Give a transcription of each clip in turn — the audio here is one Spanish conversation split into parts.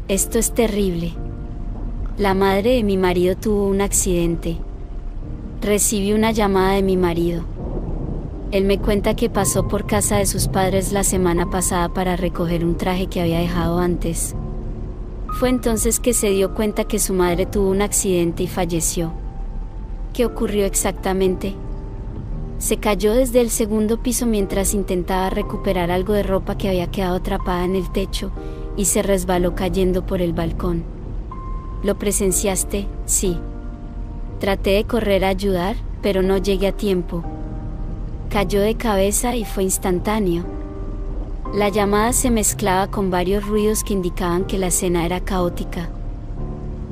Esto es terrible. La madre de mi marido tuvo un accidente. Recibí una llamada de mi marido. Él me cuenta que pasó por casa de sus padres la semana pasada para recoger un traje que había dejado antes. Fue entonces que se dio cuenta que su madre tuvo un accidente y falleció. ¿Qué ocurrió exactamente? Se cayó desde el segundo piso mientras intentaba recuperar algo de ropa que había quedado atrapada en el techo y se resbaló cayendo por el balcón. ¿Lo presenciaste? Sí. Traté de correr a ayudar, pero no llegué a tiempo. Cayó de cabeza y fue instantáneo. La llamada se mezclaba con varios ruidos que indicaban que la escena era caótica.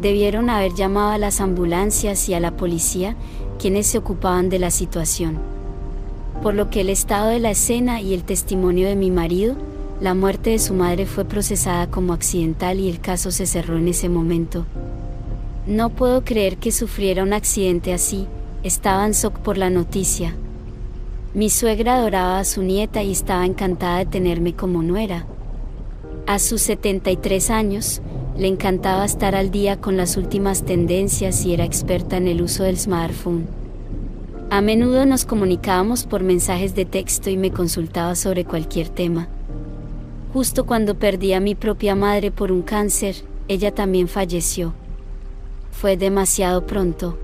Debieron haber llamado a las ambulancias y a la policía, quienes se ocupaban de la situación. Por lo que el estado de la escena y el testimonio de mi marido, la muerte de su madre fue procesada como accidental y el caso se cerró en ese momento. No puedo creer que sufriera un accidente así, estaba en shock por la noticia. Mi suegra adoraba a su nieta y estaba encantada de tenerme como nuera. A sus 73 años, le encantaba estar al día con las últimas tendencias y era experta en el uso del smartphone. A menudo nos comunicábamos por mensajes de texto y me consultaba sobre cualquier tema. Justo cuando perdí a mi propia madre por un cáncer, ella también falleció. Fue demasiado pronto.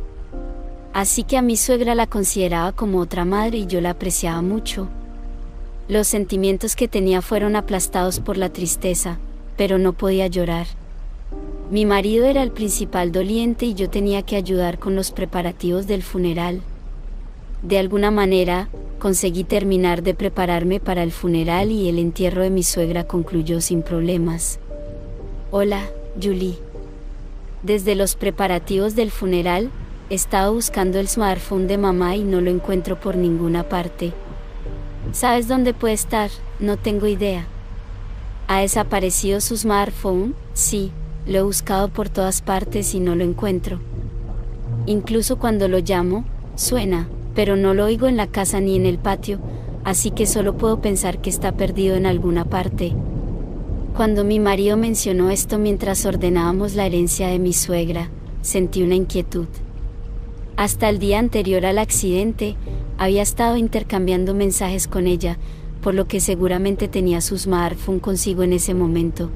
Así que a mi suegra la consideraba como otra madre y yo la apreciaba mucho. Los sentimientos que tenía fueron aplastados por la tristeza, pero no podía llorar. Mi marido era el principal doliente y yo tenía que ayudar con los preparativos del funeral. De alguna manera, conseguí terminar de prepararme para el funeral y el entierro de mi suegra concluyó sin problemas. Hola, Julie. Desde los preparativos del funeral, he estado buscando el smartphone de mamá y no lo encuentro por ninguna parte. ¿Sabes dónde puede estar? No tengo idea. ¿Ha desaparecido su smartphone? Sí, lo he buscado por todas partes y no lo encuentro. Incluso cuando lo llamo, suena, pero no lo oigo en la casa ni en el patio, así que solo puedo pensar que está perdido en alguna parte. Cuando mi marido mencionó esto mientras ordenábamos la herencia de mi suegra, sentí una inquietud. Hasta el día anterior al accidente, había estado intercambiando mensajes con ella, por lo que seguramente tenía su smartphone consigo en ese momento.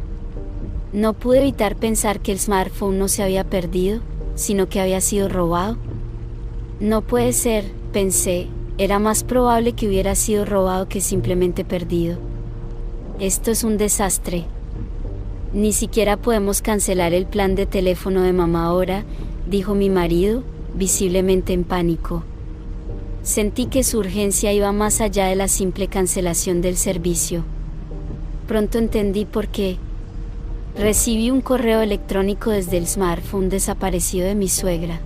No pude evitar pensar que el smartphone no se había perdido, sino que había sido robado. No puede ser, pensé, era más probable que hubiera sido robado que simplemente perdido. Esto es un desastre. Ni siquiera podemos cancelar el plan de teléfono de mamá ahora, dijo mi marido, visiblemente en pánico. Sentí que su urgencia iba más allá de la simple cancelación del servicio. Pronto entendí por qué. Recibí un correo electrónico desde el smartphone desaparecido de mi suegra.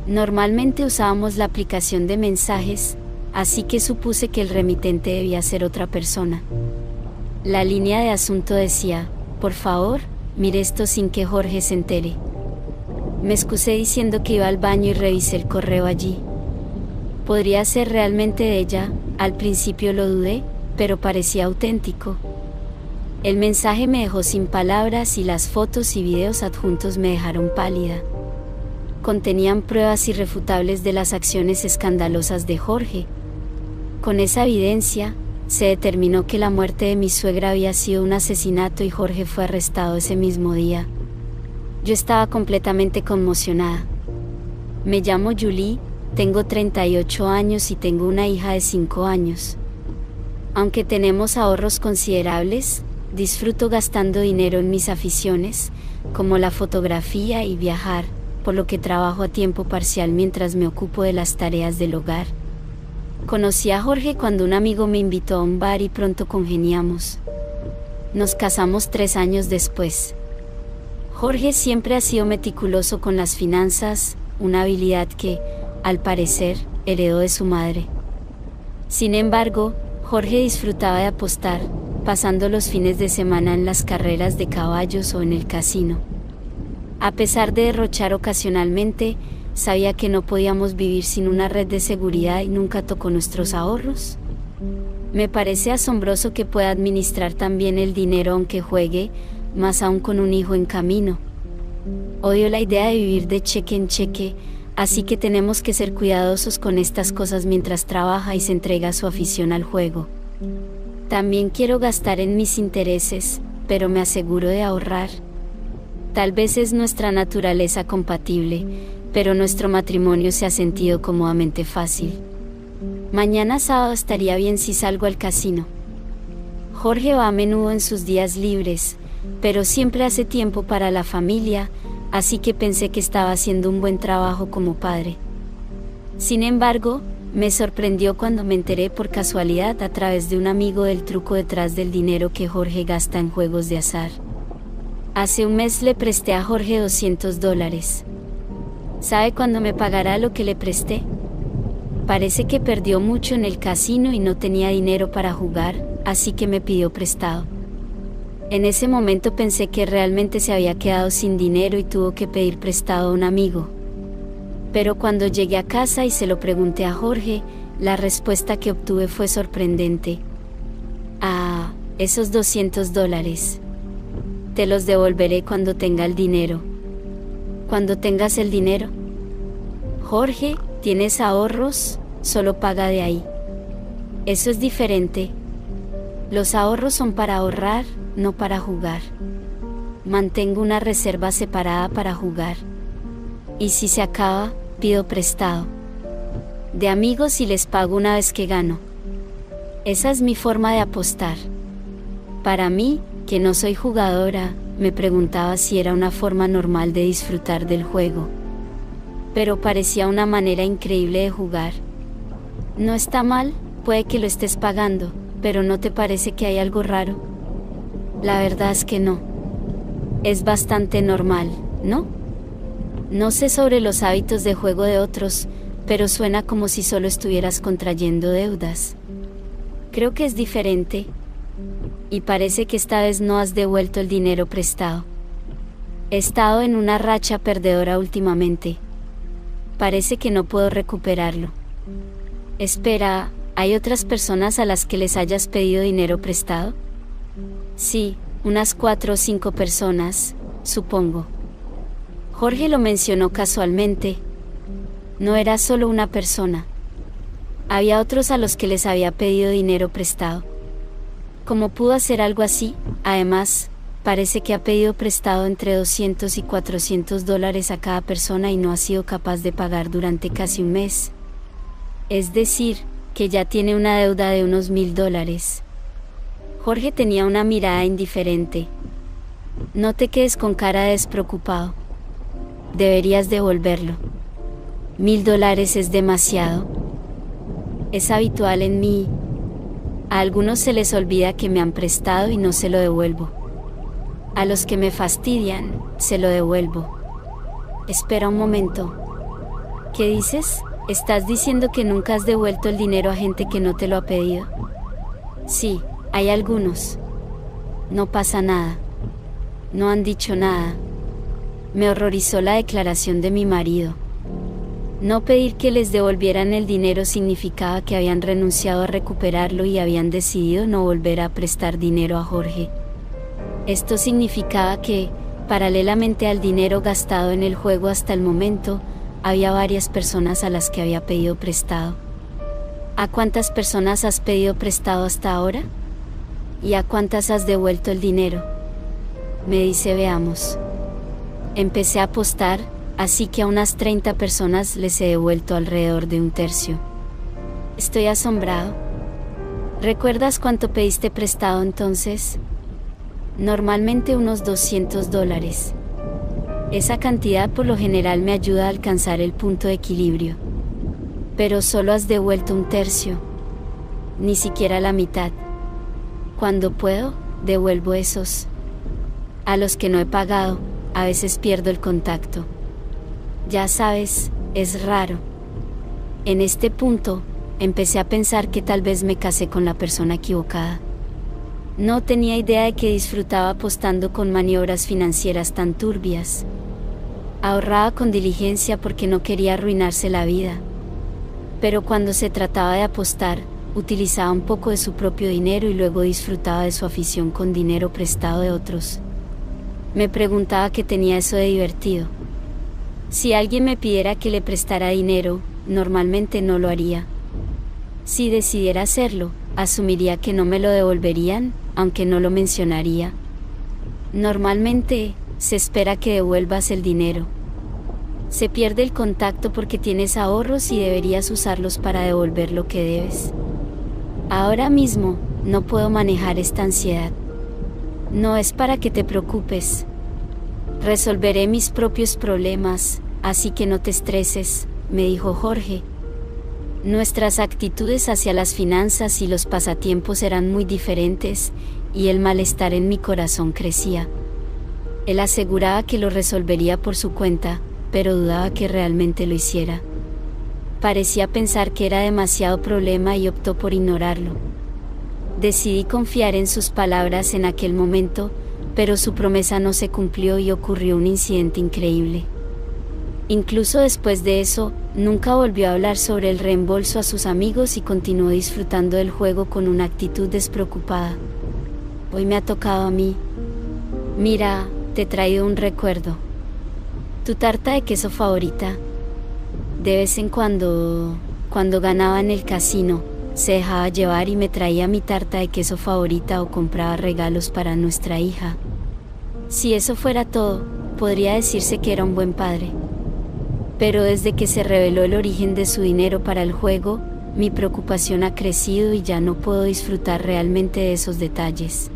Normalmente usábamos la aplicación de mensajes, así que supuse que el remitente debía ser otra persona. La línea de asunto decía: por favor, mire esto sin que Jorge se entere. Me excusé diciendo que iba al baño y revisé el correo allí. ¿Podría ser realmente de ella? Al principio lo dudé, pero parecía auténtico. El mensaje me dejó sin palabras y las fotos y videos adjuntos me dejaron pálida. Contenían pruebas irrefutables de las acciones escandalosas de Jorge. Con esa evidencia, se determinó que la muerte de mi suegra había sido un asesinato y Jorge fue arrestado ese mismo día. Yo estaba completamente conmocionada. Me llamo Julie, tengo 38 años y tengo una hija de 5 años. Aunque tenemos ahorros considerables, disfruto gastando dinero en mis aficiones, como la fotografía y viajar, por lo que trabajo a tiempo parcial mientras me ocupo de las tareas del hogar. Conocí a Jorge cuando un amigo me invitó a un bar y pronto congeniamos. Nos casamos 3 años después. Jorge siempre ha sido meticuloso con las finanzas, una habilidad que, al parecer, heredó de su madre. Sin embargo, Jorge disfrutaba de apostar, pasando los fines de semana en las carreras de caballos o en el casino. A pesar de derrochar ocasionalmente, sabía que no podíamos vivir sin una red de seguridad y nunca tocó nuestros ahorros. Me parece asombroso que pueda administrar tan bien el dinero aunque juegue, más aún con un hijo en camino. Odio la idea de vivir de cheque en cheque, así que tenemos que ser cuidadosos con estas cosas mientras trabaja y se entrega su afición al juego. También quiero gastar en mis intereses, pero me aseguro de ahorrar. Tal vez es nuestra naturaleza compatible, pero nuestro matrimonio se ha sentido cómodamente fácil. Mañana sábado estaría bien si salgo al casino. Jorge va a menudo en sus días libres, pero siempre hace tiempo para la familia, así que pensé que estaba haciendo un buen trabajo como padre. Sin embargo, me sorprendió cuando me enteré por casualidad a través de un amigo del truco detrás del dinero que Jorge gasta en juegos de azar. Hace un mes le presté a Jorge $200. ¿Sabe cuándo me pagará lo que le presté? Parece que perdió mucho en el casino y no tenía dinero para jugar, así que me pidió prestado. En ese momento pensé que realmente se había quedado sin dinero y tuvo que pedir prestado a un amigo. Pero cuando llegué a casa y se lo pregunté a Jorge, la respuesta que obtuve fue sorprendente. Ah, esos $200. Te los devolveré cuando tenga el dinero. ¿Cuando tengas el dinero? Jorge, ¿tienes ahorros? Solo paga de ahí. Eso es diferente. Los ahorros son para ahorrar, no para jugar. Mantengo una reserva separada para jugar. Y si se acaba, pido prestado. De amigos y les pago una vez que gano. Esa es mi forma de apostar. Para mí, que no soy jugadora, me preguntaba si era una forma normal de disfrutar del juego. Pero parecía una manera increíble de jugar. No está mal, puede que lo estés pagando, pero ¿no te parece que hay algo raro? La verdad es que no. Es bastante normal, ¿no? No sé sobre los hábitos de juego de otros, pero suena como si solo estuvieras contrayendo deudas. Creo que es diferente. Y parece que esta vez no has devuelto el dinero prestado. He estado en una racha perdedora últimamente. Parece que no puedo recuperarlo. Espera, ¿hay otras personas a las que les hayas pedido dinero prestado? Sí, unas 4 o 5 personas, supongo. Jorge lo mencionó casualmente. No era solo una persona. Había otros a los que les había pedido dinero prestado. ¿Cómo pudo hacer algo así? Además, parece que ha pedido prestado entre $200 y $400 a cada persona y no ha sido capaz de pagar durante casi un mes. Es decir, que ya tiene una deuda de unos $1,000. Jorge tenía una mirada indiferente. No te quedes con cara de despreocupado. Deberías devolverlo. $1,000 es demasiado. Es habitual en mí. A algunos se les olvida que me han prestado y no se lo devuelvo. A los que me fastidian, se lo devuelvo. Espera un momento. ¿Qué dices? ¿Estás diciendo que nunca has devuelto el dinero a gente que no te lo ha pedido? Sí, hay algunos. No pasa nada. No han dicho nada. Me horrorizó la declaración de mi marido. No pedir que les devolvieran el dinero significaba que habían renunciado a recuperarlo y habían decidido no volver a prestar dinero a Jorge. Esto significaba que, paralelamente al dinero gastado en el juego hasta el momento, había varias personas a las que había pedido prestado. ¿A cuántas personas has pedido prestado hasta ahora? ¿Y a cuántas has devuelto el dinero? Me dice, veamos. Empecé a apostar, así que a unas 30 personas les he devuelto alrededor de un tercio. Estoy asombrado. ¿Recuerdas cuánto pediste prestado entonces? Normalmente unos $200. Esa cantidad por lo general me ayuda a alcanzar el punto de equilibrio. Pero solo has devuelto un tercio. Ni siquiera la mitad. Cuando puedo, devuelvo esos. A los que no he pagado, a veces pierdo el contacto. Ya sabes, es raro. En este punto, empecé a pensar que tal vez me casé con la persona equivocada. No tenía idea de que disfrutaba apostando con maniobras financieras tan turbias. Ahorraba con diligencia porque no quería arruinarse la vida. Pero cuando se trataba de apostar, utilizaba un poco de su propio dinero y luego disfrutaba de su afición con dinero prestado de otros. Me preguntaba qué tenía eso de divertido. Si alguien me pidiera que le prestara dinero, normalmente no lo haría. Si decidiera hacerlo, asumiría que no me lo devolverían, aunque no lo mencionaría. Normalmente, se espera que devuelvas el dinero. Se pierde el contacto porque tienes ahorros y deberías usarlos para devolver lo que debes. Ahora mismo, no puedo manejar esta ansiedad. No es para que te preocupes. Resolveré mis propios problemas, así que no te estreses, me dijo Jorge. Nuestras actitudes hacia las finanzas y los pasatiempos eran muy diferentes, y el malestar en mi corazón crecía. Él aseguraba que lo resolvería por su cuenta, pero dudaba que realmente lo hiciera. Parecía pensar que era demasiado problema y optó por ignorarlo. Decidí confiar en sus palabras en aquel momento, pero su promesa no se cumplió y ocurrió un incidente increíble. Incluso después de eso, nunca volvió a hablar sobre el reembolso a sus amigos y continuó disfrutando del juego con una actitud despreocupada. Hoy me ha tocado a mí. Mira, te he traído un recuerdo. Tu tarta de queso favorita. De vez en cuando ganaba en el casino, se dejaba llevar y me traía mi tarta de queso favorita o compraba regalos para nuestra hija. Si eso fuera todo, podría decirse que era un buen padre. Pero desde que se reveló el origen de su dinero para el juego, mi preocupación ha crecido y ya no puedo disfrutar realmente de esos detalles.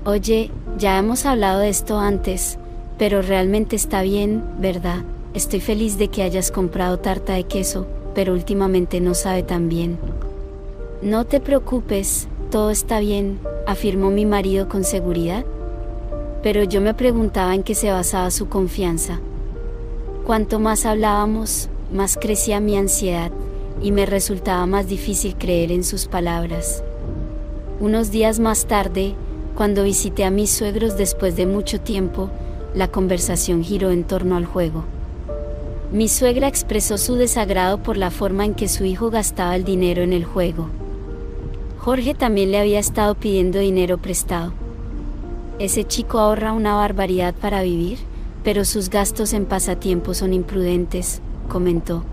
Oye, ya hemos hablado de esto antes, pero realmente está bien, ¿verdad? Estoy feliz de que hayas comprado tarta de queso, pero últimamente no sabe tan bien. No te preocupes, todo está bien, afirmó mi marido con seguridad. Pero yo me preguntaba en qué se basaba su confianza. Cuanto más hablábamos, más crecía mi ansiedad, y me resultaba más difícil creer en sus palabras. Unos días más tarde, cuando visité a mis suegros después de mucho tiempo, la conversación giró en torno al juego. Mi suegra expresó su desagrado por la forma en que su hijo gastaba el dinero en el juego. Jorge también le había estado pidiendo dinero prestado. Ese chico ahorra una barbaridad para vivir, pero sus gastos en pasatiempos son imprudentes, comentó.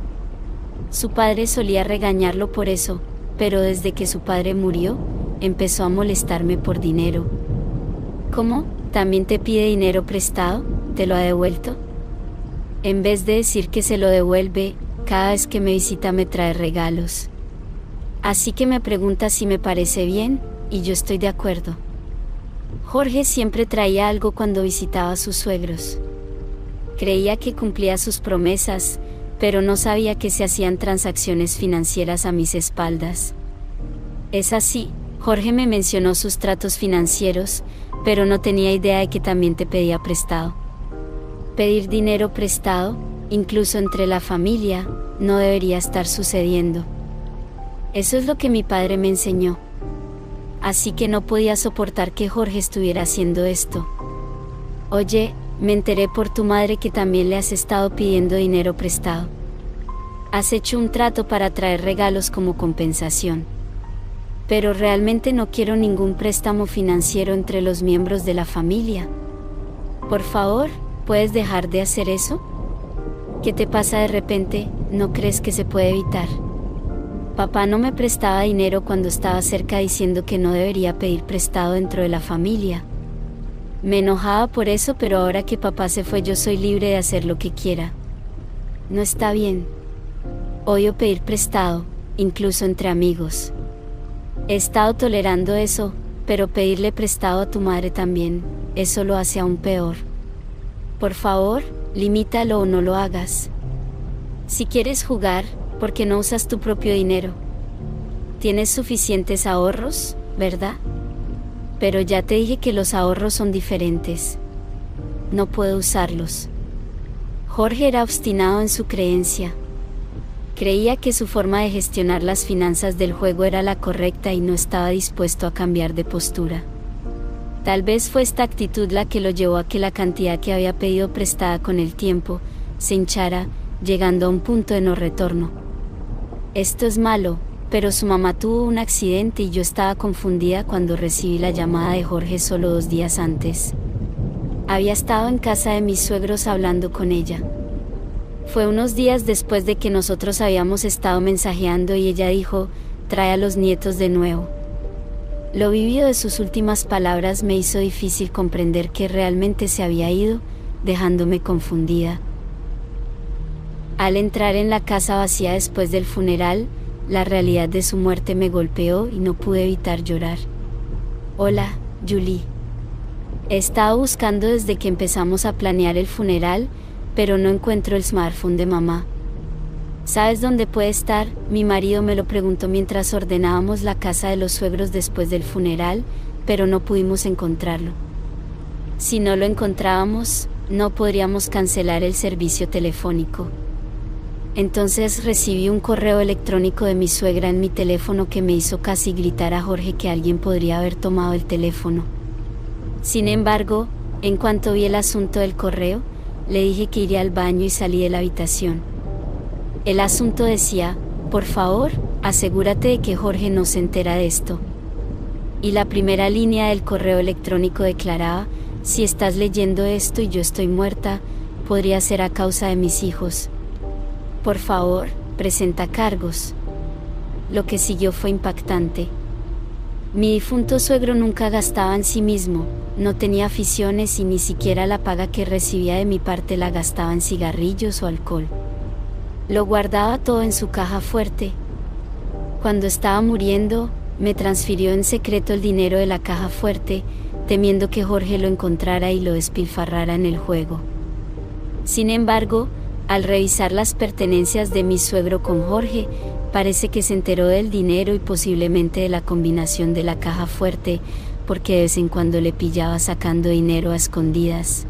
Su padre solía regañarlo por eso, pero desde que su padre murió, empezó a molestarme por dinero. ¿Cómo? ¿También te pide dinero prestado? ¿Te lo ha devuelto? En vez de decir que se lo devuelve, cada vez que me visita me trae regalos. Así que me pregunta si me parece bien, y yo estoy de acuerdo. Jorge siempre traía algo cuando visitaba a sus suegros. Creía que cumplía sus promesas, pero no sabía que se hacían transacciones financieras a mis espaldas. Es así, Jorge me mencionó sus tratos financieros, pero no tenía idea de que también te pedía prestado. Pedir dinero prestado, incluso entre la familia, no debería estar sucediendo. Eso es lo que mi padre me enseñó. Así que no podía soportar que Jorge estuviera haciendo esto. Oye, me enteré por tu madre que también le has estado pidiendo dinero prestado. Has hecho un trato para traer regalos como compensación. Pero realmente no quiero ningún préstamo financiero entre los miembros de la familia. Por favor, ¿puedes dejar de hacer eso? ¿Qué te pasa de repente? ¿No crees que se puede evitar? Papá no me prestaba dinero cuando estaba cerca diciendo que no debería pedir prestado dentro de la familia. Me enojaba por eso, pero ahora que papá se fue yo soy libre de hacer lo que quiera. No está bien. Odio pedir prestado, incluso entre amigos. He estado tolerando eso, pero pedirle prestado a tu madre también, eso lo hace aún peor. Por favor, limítalo o no lo hagas. Si quieres jugar, ¿por qué no usas tu propio dinero? Tienes suficientes ahorros, ¿verdad? Pero ya te dije que los ahorros son diferentes. No puedo usarlos. Jorge era obstinado en su creencia. Creía que su forma de gestionar las finanzas del juego era la correcta y no estaba dispuesto a cambiar de postura. Tal vez fue esta actitud la que lo llevó a que la cantidad que había pedido prestada con el tiempo se hinchara, llegando a un punto de no retorno. Esto es malo, pero su mamá tuvo un accidente y yo estaba confundida cuando recibí la llamada de Jorge solo 2 días antes. Había estado en casa de mis suegros hablando con ella. Fue unos días después de que nosotros habíamos estado mensajeando y ella dijo, trae a los nietos de nuevo. Lo vivido de sus últimas palabras me hizo difícil comprender que realmente se había ido, dejándome confundida. Al entrar en la casa vacía después del funeral, la realidad de su muerte me golpeó y no pude evitar llorar. Hola, Julie. He estado buscando desde que empezamos a planear el funeral, pero no encuentro el smartphone de mamá. ¿Sabes dónde puede estar? Mi marido me lo preguntó mientras ordenábamos la casa de los suegros después del funeral, pero no pudimos encontrarlo. Si no lo encontrábamos, no podríamos cancelar el servicio telefónico. Entonces recibí un correo electrónico de mi suegra en mi teléfono que me hizo casi gritar a Jorge que alguien podría haber tomado el teléfono. Sin embargo, en cuanto vi el asunto del correo, le dije que iría al baño y salí de la habitación. El asunto decía, por favor, asegúrate de que Jorge no se entera de esto. Y la primera línea del correo electrónico declaraba, si estás leyendo esto y yo estoy muerta, podría ser a causa de mis hijos. Por favor, presenta cargos. Lo que siguió fue impactante. Mi difunto suegro nunca gastaba en sí mismo, no tenía aficiones y ni siquiera la paga que recibía de mi parte la gastaba en cigarrillos o alcohol. Lo guardaba todo en su caja fuerte. Cuando estaba muriendo, me transfirió en secreto el dinero de la caja fuerte, temiendo que Jorge lo encontrara y lo despilfarrara en el juego. Sin embargo, al revisar las pertenencias de mi suegro con Jorge, parece que se enteró del dinero y posiblemente de la combinación de la caja fuerte, porque de vez en cuando le pillaba sacando dinero a escondidas.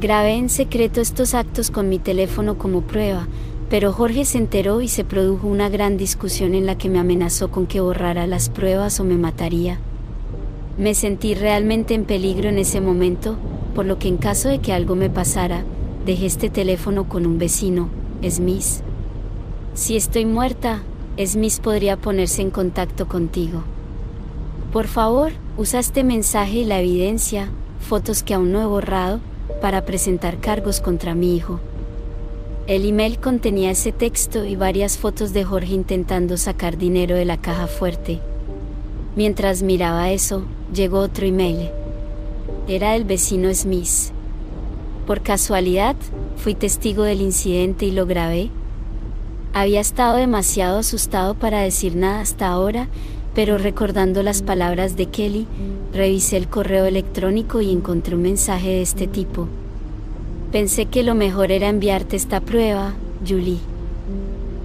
Grabé en secreto estos actos con mi teléfono como prueba, pero Jorge se enteró y se produjo una gran discusión en la que me amenazó con que borrara las pruebas o me mataría. Me sentí realmente en peligro en ese momento, por lo que en caso de que algo me pasara, dejé este teléfono con un vecino, Smith. Si estoy muerta, Smith podría ponerse en contacto contigo. Por favor, usa este mensaje y la evidencia, fotos que aún no he borrado, para presentar cargos contra mi hijo. El email contenía ese texto y varias fotos de Jorge intentando sacar dinero de la caja fuerte. Mientras miraba eso, llegó otro email. Era del vecino Smith. Por casualidad, fui testigo del incidente y lo grabé. Había estado demasiado asustado para decir nada hasta ahora, pero recordando las palabras de Kelly, revisé el correo electrónico y encontré un mensaje de este tipo. Pensé que lo mejor era enviarte esta prueba, Julie.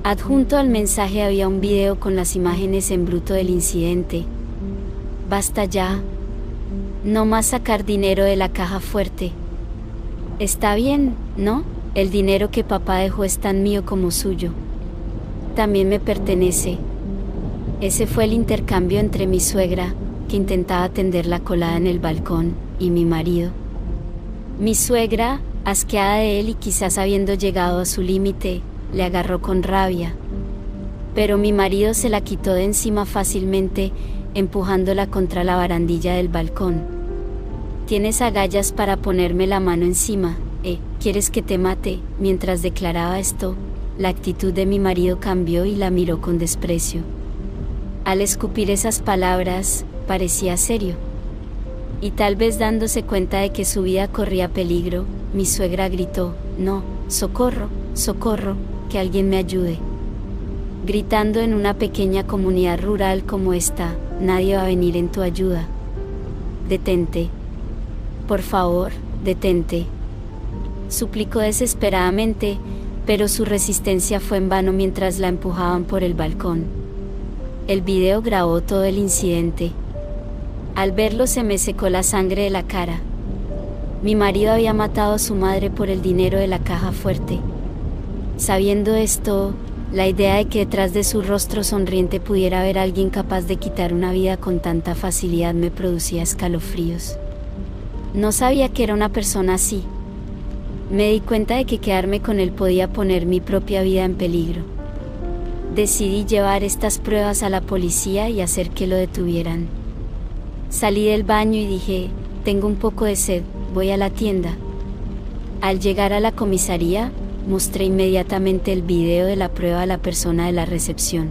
Adjunto al mensaje había un video con las imágenes en bruto del incidente. Basta ya. No más sacar dinero de la caja fuerte. Está bien, ¿no? El dinero que papá dejó es tan mío como suyo. También me pertenece. Ese fue el intercambio entre mi suegra, que intentaba tender la colada en el balcón, y mi marido. Mi suegra, asqueada de él y quizás habiendo llegado a su límite, le agarró con rabia. Pero mi marido se la quitó de encima fácilmente, empujándola contra la barandilla del balcón. Tienes agallas para ponerme la mano encima, ¿quieres que te mate? Mientras declaraba esto, la actitud de mi marido cambió y la miró con desprecio. Al escupir esas palabras, parecía serio. Y tal vez dándose cuenta de que su vida corría peligro, mi suegra gritó, no, socorro, socorro, que alguien me ayude. Gritando en una pequeña comunidad rural como esta, nadie va a venir en tu ayuda. Detente. Por favor, detente. Suplicó desesperadamente, pero su resistencia fue en vano mientras la empujaban por el balcón. El video grabó todo el incidente. Al verlo se me secó la sangre de la cara. Mi marido había matado a su madre por el dinero de la caja fuerte. Sabiendo esto, la idea de que detrás de su rostro sonriente pudiera haber alguien capaz de quitar una vida con tanta facilidad me producía escalofríos. No sabía que era una persona así. Me di cuenta de que quedarme con él podía poner mi propia vida en peligro. Decidí llevar estas pruebas a la policía y hacer que lo detuvieran. Salí del baño y dije, tengo un poco de sed, voy a la tienda. Al llegar a la comisaría, mostré inmediatamente el video de la prueba a la persona de la recepción.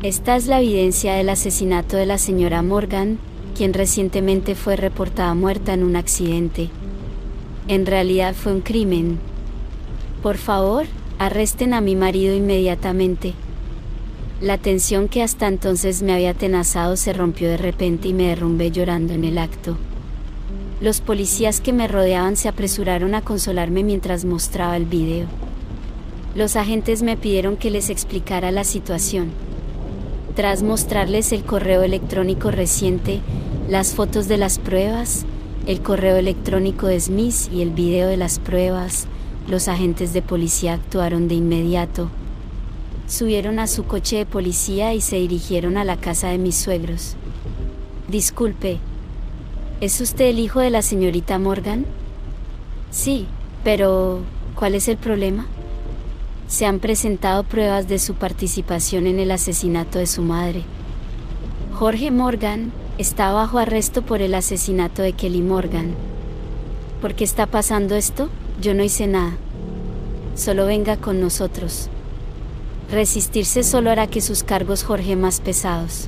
Esta es la evidencia del asesinato de la señora Morgan, quien recientemente fue reportada muerta en un accidente. En realidad fue un crimen. Por favor, arresten a mi marido inmediatamente. La tensión que hasta entonces me había atenazado se rompió de repente y me derrumbé llorando en el acto. Los policías que me rodeaban se apresuraron a consolarme mientras mostraba el video. Los agentes me pidieron que les explicara la situación. Tras mostrarles el correo electrónico reciente, las fotos de las pruebas, el correo electrónico de Smith y el video de las pruebas, los agentes de policía actuaron de inmediato. Subieron a su coche de policía y se dirigieron a la casa de mis suegros. Disculpe, ¿es usted el hijo de la señorita Morgan? Sí, pero ¿cuál es el problema? Se han presentado pruebas de su participación en el asesinato de su madre. Jorge Morgan está bajo arresto por el asesinato de Kelly Morgan. ¿Por qué está pasando esto? Yo no hice nada. Solo venga con nosotros. Resistirse solo hará que sus cargos Jorge más pesados.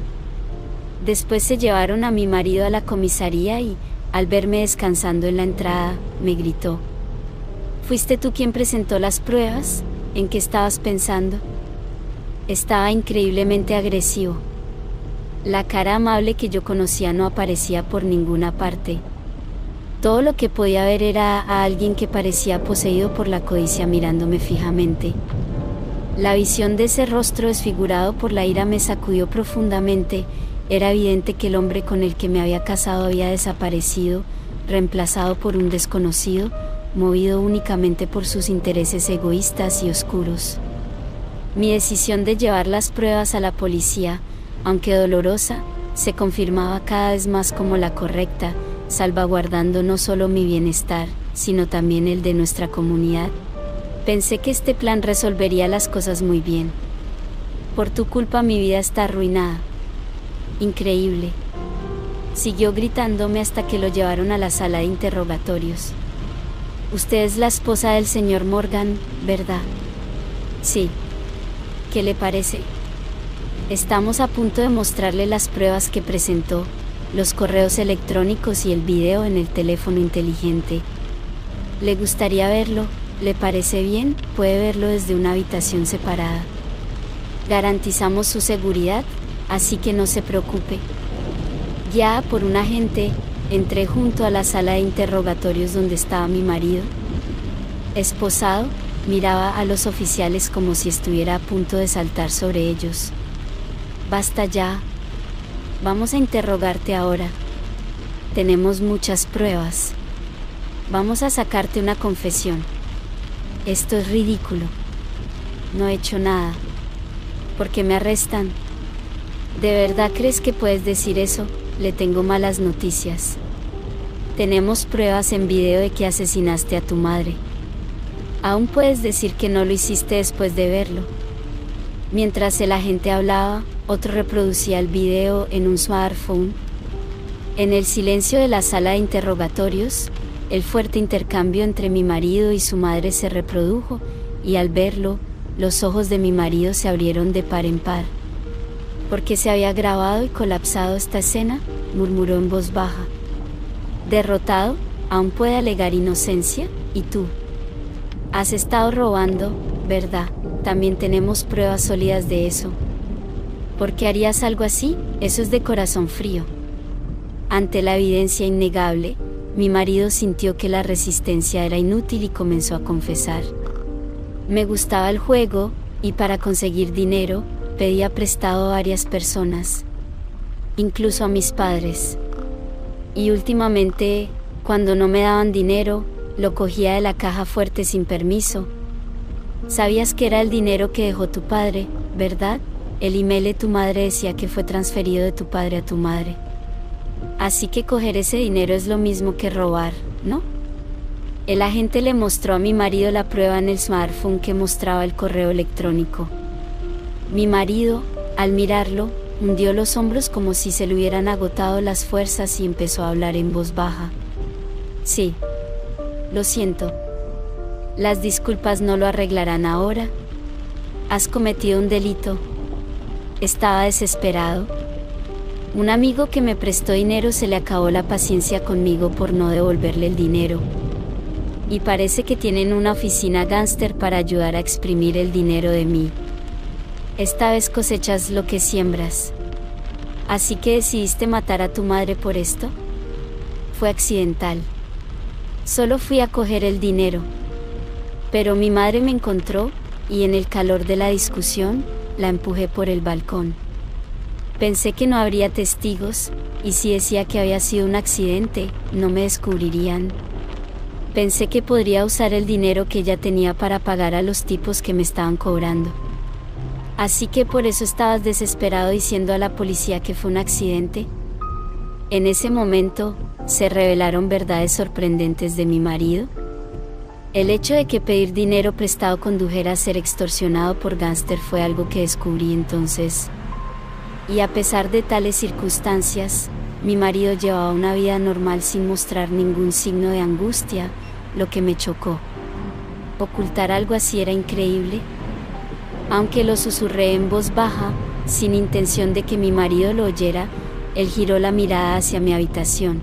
Después se llevaron a mi marido a la comisaría y, al verme descansando en la entrada, me gritó: ¿fuiste tú quien presentó las pruebas? ¿En qué estabas pensando? Estaba increíblemente agresivo. La cara amable que yo conocía no aparecía por ninguna parte. Todo lo que podía ver era a alguien que parecía poseído por la codicia mirándome fijamente. La visión de ese rostro desfigurado por la ira me sacudió profundamente. Era evidente que el hombre con el que me había casado había desaparecido, reemplazado por un desconocido, movido únicamente por sus intereses egoístas y oscuros. Mi decisión de llevar las pruebas a la policía, aunque dolorosa, se confirmaba cada vez más como la correcta, salvaguardando no solo mi bienestar, sino también el de nuestra comunidad. Pensé que este plan resolvería las cosas muy bien. Por tu culpa mi vida está arruinada. Increíble. Siguió gritándome hasta que lo llevaron a la sala de interrogatorios. Usted es la esposa del señor Morgan, ¿verdad? Sí. ¿Qué le parece? Estamos a punto de mostrarle las pruebas que presentó, los correos electrónicos y el video en el teléfono inteligente. ¿Le gustaría verlo? ¿Le parece bien? Puede verlo desde una habitación separada. Garantizamos su seguridad, así que no se preocupe. Guiada por un agente, entré junto a la sala de interrogatorios donde estaba mi marido. Esposado, miraba a los oficiales como si estuviera a punto de saltar sobre ellos. Basta ya. Vamos a interrogarte ahora. Tenemos muchas pruebas. Vamos a sacarte una confesión. Esto es ridículo. No he hecho nada. ¿Por qué me arrestan? ¿De verdad crees que puedes decir eso? Le tengo malas noticias. Tenemos pruebas en video de que asesinaste a tu madre. Aún puedes decir que no lo hiciste después de verlo. Mientras el agente hablaba, otro reproducía el video en un smartphone. En el silencio de la sala de interrogatorios, el fuerte intercambio entre mi marido y su madre se reprodujo, y al verlo, los ojos de mi marido se abrieron de par en par. ¿Por qué se había grabado y colapsado esta escena?, murmuró en voz baja. Derrotado, aún puede alegar inocencia, ¿y tú? Has estado robando, ¿verdad? También tenemos pruebas sólidas de eso. ¿Por qué harías algo así? Eso es de corazón frío. Ante la evidencia innegable, mi marido sintió que la resistencia era inútil y comenzó a confesar. Me gustaba el juego, y para conseguir dinero, pedía prestado a varias personas, incluso a mis padres. Y últimamente, cuando no me daban dinero, lo cogía de la caja fuerte sin permiso. Sabías que era el dinero que dejó tu padre, ¿verdad? El email de tu madre decía que fue transferido de tu padre a tu madre. Así que coger ese dinero es lo mismo que robar, ¿no? El agente le mostró a mi marido la prueba en el smartphone que mostraba el correo electrónico. Mi marido, al mirarlo, hundió los hombros como si se le hubieran agotado las fuerzas y empezó a hablar en voz baja. Sí. Lo siento. Las disculpas no lo arreglarán ahora. Has cometido un delito. Estaba desesperado. Un amigo que me prestó dinero se le acabó la paciencia conmigo por no devolverle el dinero. Y parece que tienen una oficina gángster para ayudar a exprimir el dinero de mí. Esta vez cosechas lo que siembras. ¿Así que decidiste matar a tu madre por esto? Fue accidental. Solo fui a coger el dinero. Pero mi madre me encontró, y en el calor de la discusión, la empujé por el balcón. Pensé que no habría testigos, y si decía que había sido un accidente, no me descubrirían. Pensé que podría usar el dinero que ella tenía para pagar a los tipos que me estaban cobrando. Así que por eso estabas desesperado diciendo a la policía que fue un accidente. En ese momento, se revelaron verdades sorprendentes de mi marido. El hecho de que pedir dinero prestado condujera a ser extorsionado por gángster fue algo que descubrí entonces. Y a pesar de tales circunstancias, mi marido llevaba una vida normal sin mostrar ningún signo de angustia, lo que me chocó. Ocultar algo así era increíble. Aunque lo susurré en voz baja, sin intención de que mi marido lo oyera, él giró la mirada hacia mi habitación.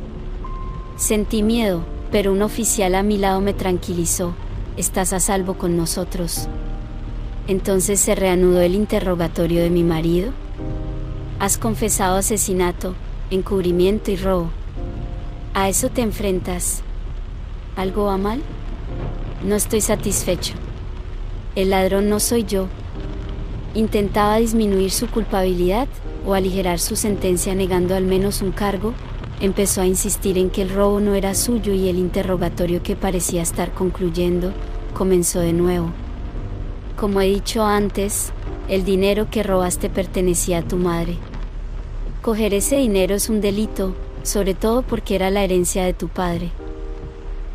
Sentí miedo, pero un oficial a mi lado me tranquilizó. Estás a salvo con nosotros. Entonces se reanudó el interrogatorio de mi marido. Has confesado asesinato, encubrimiento y robo. ¿A eso te enfrentas? ¿Algo va mal? No estoy satisfecho. El ladrón no soy yo. Intentaba disminuir su culpabilidad o aligerar su sentencia negando al menos un cargo. Empezó a insistir en que el robo no era suyo y el interrogatorio, que parecía estar concluyendo, comenzó de nuevo. Como he dicho antes, el dinero que robaste pertenecía a tu madre. Coger ese dinero es un delito, sobre todo porque era la herencia de tu padre.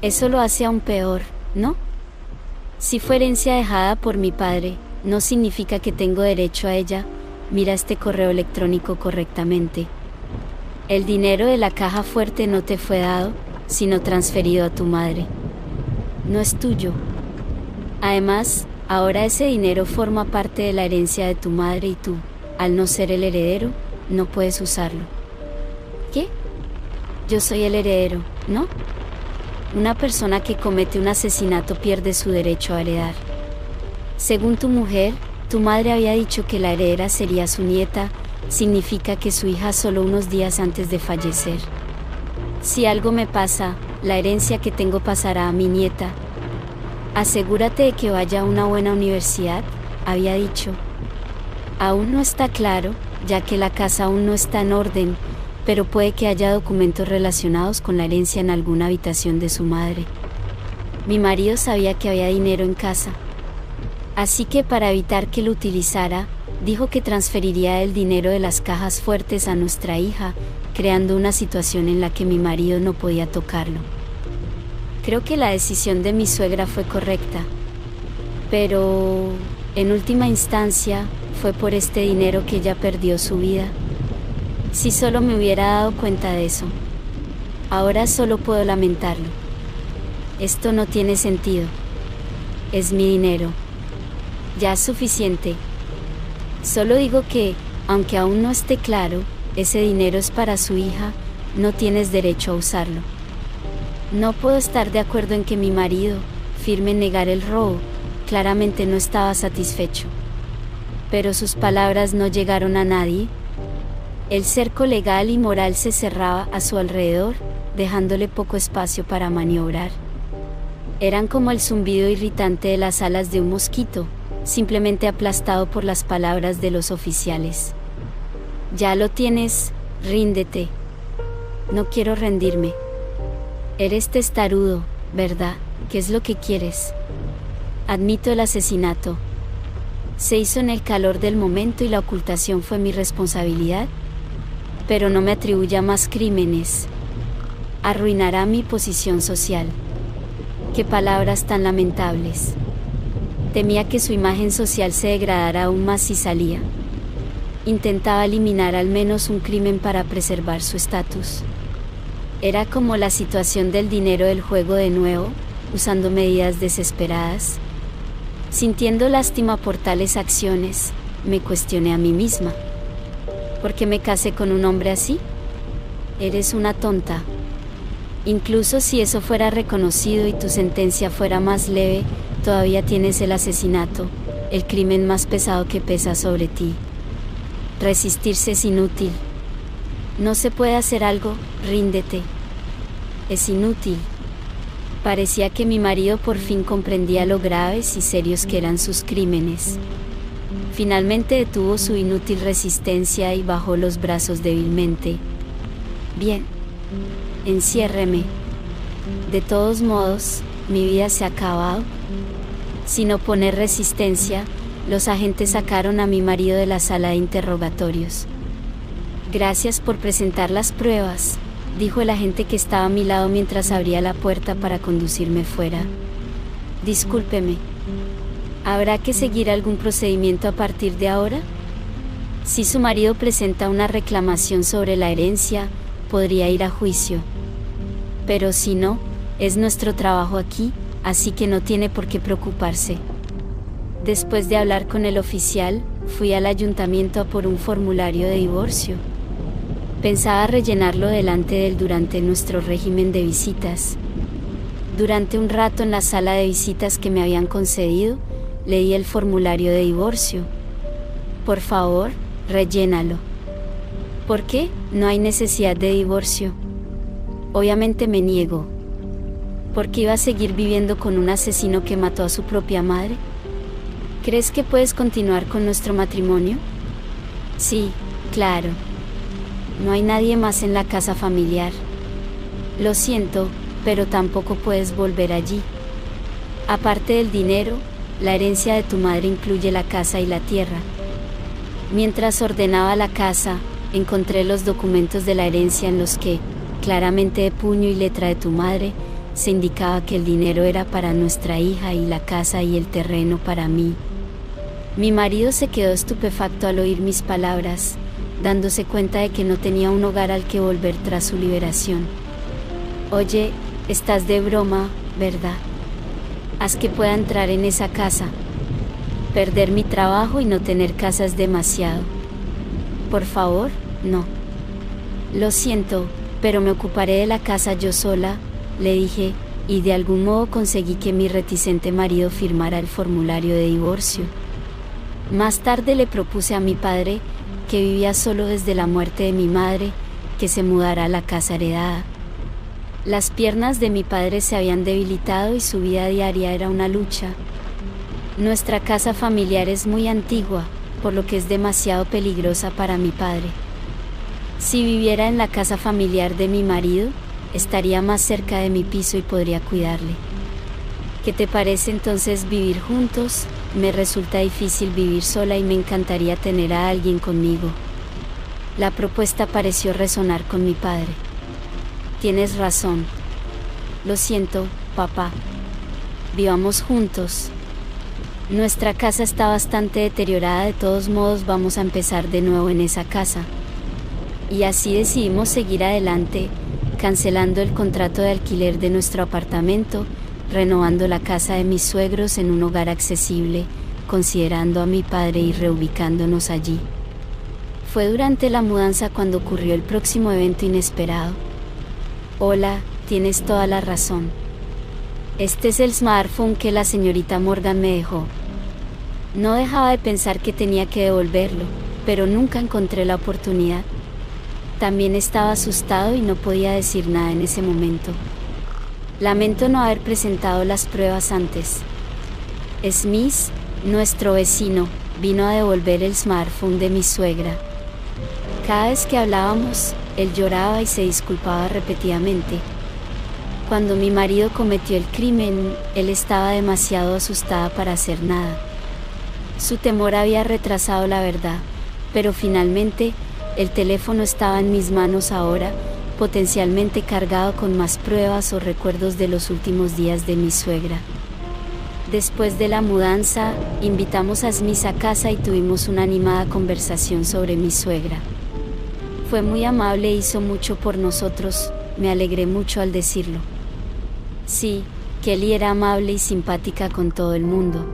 Eso lo hace aún peor, ¿no? Si fue herencia dejada por mi padre, no significa que tengo derecho a ella. Mira este correo electrónico correctamente. El dinero de la caja fuerte no te fue dado, sino transferido a tu madre. No es tuyo. Además, ahora ese dinero forma parte de la herencia de tu madre y tú, al no ser el heredero, no puedes usarlo. ¿Qué? Yo soy el heredero, ¿no? Una persona que comete un asesinato pierde su derecho a heredar. Según tu mujer, tu madre había dicho que la heredera sería su nieta. Significa que su hija solo unos días antes de fallecer. Si algo me pasa, la herencia que tengo pasará a mi nieta. Asegúrate de que vaya a una buena universidad, había dicho. Aún no está claro, ya que la casa aún no está en orden, pero puede que haya documentos relacionados con la herencia en alguna habitación de su madre. Mi marido sabía que había dinero en casa. Así que para evitar que lo utilizara, dijo que transferiría el dinero de las cajas fuertes a nuestra hija, creando una situación en la que mi marido no podía tocarlo. Creo que la decisión de mi suegra fue correcta, pero en última instancia fue por este dinero que ella perdió su vida. Si solo me hubiera dado cuenta de eso. Ahora solo puedo lamentarlo. Esto no tiene sentido. Es mi dinero. Ya es suficiente. Solo digo que, aunque aún no esté claro, ese dinero es para su hija, no tienes derecho a usarlo. No puedo estar de acuerdo en que mi marido, firme en negar el robo, claramente no estaba satisfecho. Pero sus palabras no llegaron a nadie. El cerco legal y moral se cerraba a su alrededor, dejándole poco espacio para maniobrar. Eran como el zumbido irritante de las alas de un mosquito, simplemente aplastado por las palabras de los oficiales. Ya lo tienes, ríndete. No quiero rendirme. Eres testarudo, ¿verdad? ¿Qué es lo que quieres? Admito el asesinato. Se hizo en el calor del momento y la ocultación fue mi responsabilidad. Pero no me atribuya más crímenes. Arruinará mi posición social. Qué palabras tan lamentables. Temía que su imagen social se degradara aún más si salía. Intentaba eliminar al menos un crimen para preservar su estatus. Era como la situación del dinero del juego de nuevo, usando medidas desesperadas. Sintiendo lástima por tales acciones, me cuestioné a mí misma. ¿Por qué me casé con un hombre así? Eres una tonta. Incluso si eso fuera reconocido y tu sentencia fuera más leve, todavía tienes el asesinato, el crimen más pesado que pesa sobre ti. Resistirse es inútil. No se puede hacer algo, ríndete. Es inútil. Parecía que mi marido por fin comprendía lo graves y serios que eran sus crímenes. Finalmente detuvo su inútil resistencia y bajó los brazos débilmente. Bien, enciérreme. De todos modos, mi vida se ha acabado. Sin oponer resistencia, los agentes sacaron a mi marido de la sala de interrogatorios. Gracias por presentar las pruebas, dijo el agente que estaba a mi lado mientras abría la puerta para conducirme fuera. Discúlpeme. ¿Habrá que seguir algún procedimiento a partir de ahora? Si su marido presenta una reclamación sobre la herencia, podría ir a juicio. Pero si no, es nuestro trabajo aquí, así que no tiene por qué preocuparse. Después de hablar con el oficial, fui al ayuntamiento a por un formulario de divorcio. Pensaba rellenarlo delante de él durante nuestro régimen de visitas. Durante un rato en la sala de visitas que me habían concedido, leí el formulario de divorcio. Por favor, rellénalo. ¿Por qué? No hay necesidad de divorcio. Obviamente me niego. ¿Por qué iba a seguir viviendo con un asesino que mató a su propia madre? ¿Crees que puedes continuar con nuestro matrimonio? Sí, claro. No hay nadie más en la casa familiar. Lo siento, pero tampoco puedes volver allí. Aparte del dinero, la herencia de tu madre incluye la casa y la tierra. Mientras ordenaba la casa, encontré los documentos de la herencia en los que, claramente de puño y letra de tu madre, se indicaba que el dinero era para nuestra hija y la casa y el terreno para mí. Mi marido se quedó estupefacto al oír mis palabras, dándose cuenta de que no tenía un hogar al que volver tras su liberación. Oye, estás de broma, ¿verdad? Haz que pueda entrar en esa casa. Perder mi trabajo y no tener casa es demasiado. Por favor, no. Lo siento, pero me ocuparé de la casa yo sola, le dije, y de algún modo conseguí que mi reticente marido firmara el formulario de divorcio. Más tarde le propuse a mi padre, que vivía solo desde la muerte de mi madre, que se mudara a la casa heredada. Las piernas de mi padre se habían debilitado y su vida diaria era una lucha. Nuestra casa familiar es muy antigua, por lo que es demasiado peligrosa para mi padre. Si viviera en la casa familiar de mi marido, estaría más cerca de mi piso y podría cuidarle. ¿Qué te parece entonces vivir juntos? Me resulta difícil vivir sola y me encantaría tener a alguien conmigo. La propuesta pareció resonar con mi padre. Tienes razón. Lo siento, papá. Vivamos juntos. Nuestra casa está bastante deteriorada, de todos modos vamos a empezar de nuevo en esa casa. Y así decidimos seguir adelante, cancelando el contrato de alquiler de nuestro apartamento, renovando la casa de mis suegros en un hogar accesible, considerando a mi padre y reubicándonos allí. Fue durante la mudanza cuando ocurrió el próximo evento inesperado. Hola, tienes toda la razón. Este es el smartphone que la señorita Morgan me dejó. No dejaba de pensar que tenía que devolverlo, pero nunca encontré la oportunidad. También estaba asustado y no podía decir nada en ese momento. Lamento no haber presentado las pruebas antes. Smith, nuestro vecino, vino a devolver el smartphone de mi suegra. Cada vez que hablábamos, él lloraba y se disculpaba repetidamente. Cuando mi marido cometió el crimen, él estaba demasiado asustada para hacer nada. Su temor había retrasado la verdad, pero finalmente, el teléfono estaba en mis manos ahora, potencialmente cargado con más pruebas o recuerdos de los últimos días de mi suegra. Después de la mudanza, invitamos a Smith a casa y tuvimos una animada conversación sobre mi suegra. Fue muy amable e hizo mucho por nosotros, me alegré mucho al decirlo. Sí, Kelly era amable y simpática con todo el mundo.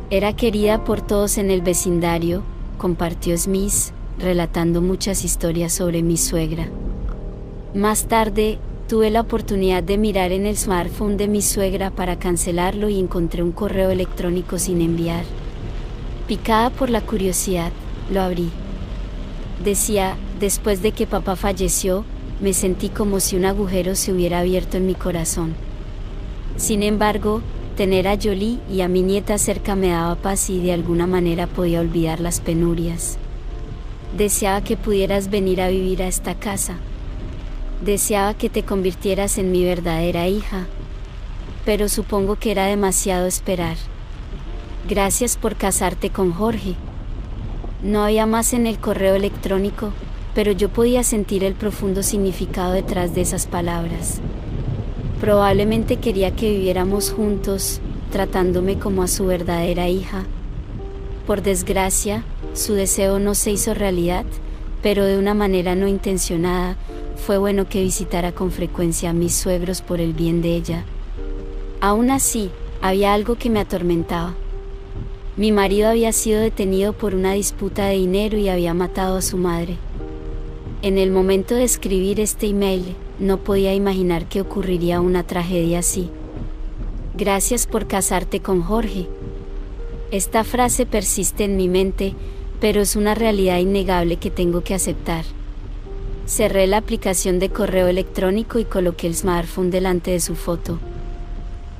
Era querida por todos en el vecindario, compartió Smith, relatando muchas historias sobre mi suegra. Más tarde, tuve la oportunidad de mirar en el smartphone de mi suegra para cancelarlo y encontré un correo electrónico sin enviar. Picada por la curiosidad, lo abrí. Decía: después de que papá falleció, me sentí como si un agujero se hubiera abierto en mi corazón. Sin embargo, tener a Jolie y a mi nieta cerca me daba paz y de alguna manera podía olvidar las penurias. Deseaba que pudieras venir a vivir a esta casa. Deseaba que te convirtieras en mi verdadera hija. Pero supongo que era demasiado esperar. Gracias por casarte con Jorge. No había más en el correo electrónico, pero yo podía sentir el profundo significado detrás de esas palabras. Probablemente quería que viviéramos juntos, tratándome como a su verdadera hija. Por desgracia, su deseo no se hizo realidad, pero de una manera no intencionada, fue bueno que visitara con frecuencia a mis suegros por el bien de ella. Aún así, había algo que me atormentaba. Mi marido había sido detenido por una disputa de dinero y había matado a su madre. En el momento de escribir este email, no podía imaginar que ocurriría una tragedia así. Gracias por casarte con Jorge. Esta frase persiste en mi mente, pero es una realidad innegable que tengo que aceptar. Cerré la aplicación de correo electrónico y coloqué el smartphone delante de su foto.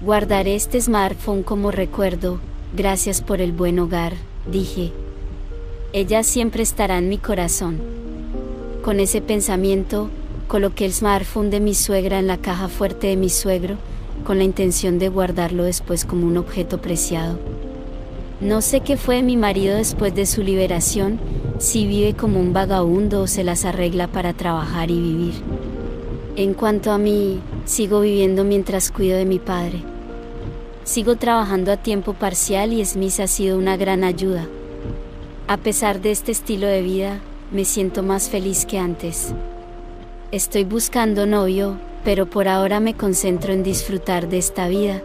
Guardaré este smartphone como recuerdo, gracias por el buen hogar, dije. Ella siempre estará en mi corazón. Con ese pensamiento, coloqué el smartphone de mi suegra en la caja fuerte de mi suegro, con la intención de guardarlo después como un objeto preciado. No sé qué fue de mi marido después de su liberación, si vive como un vagabundo o se las arregla para trabajar y vivir. En cuanto a mí, sigo viviendo mientras cuido de mi padre. Sigo trabajando a tiempo parcial y Smith ha sido una gran ayuda. A pesar de este estilo de vida, me siento más feliz que antes. Estoy buscando novio, pero por ahora me concentro en disfrutar de esta vida,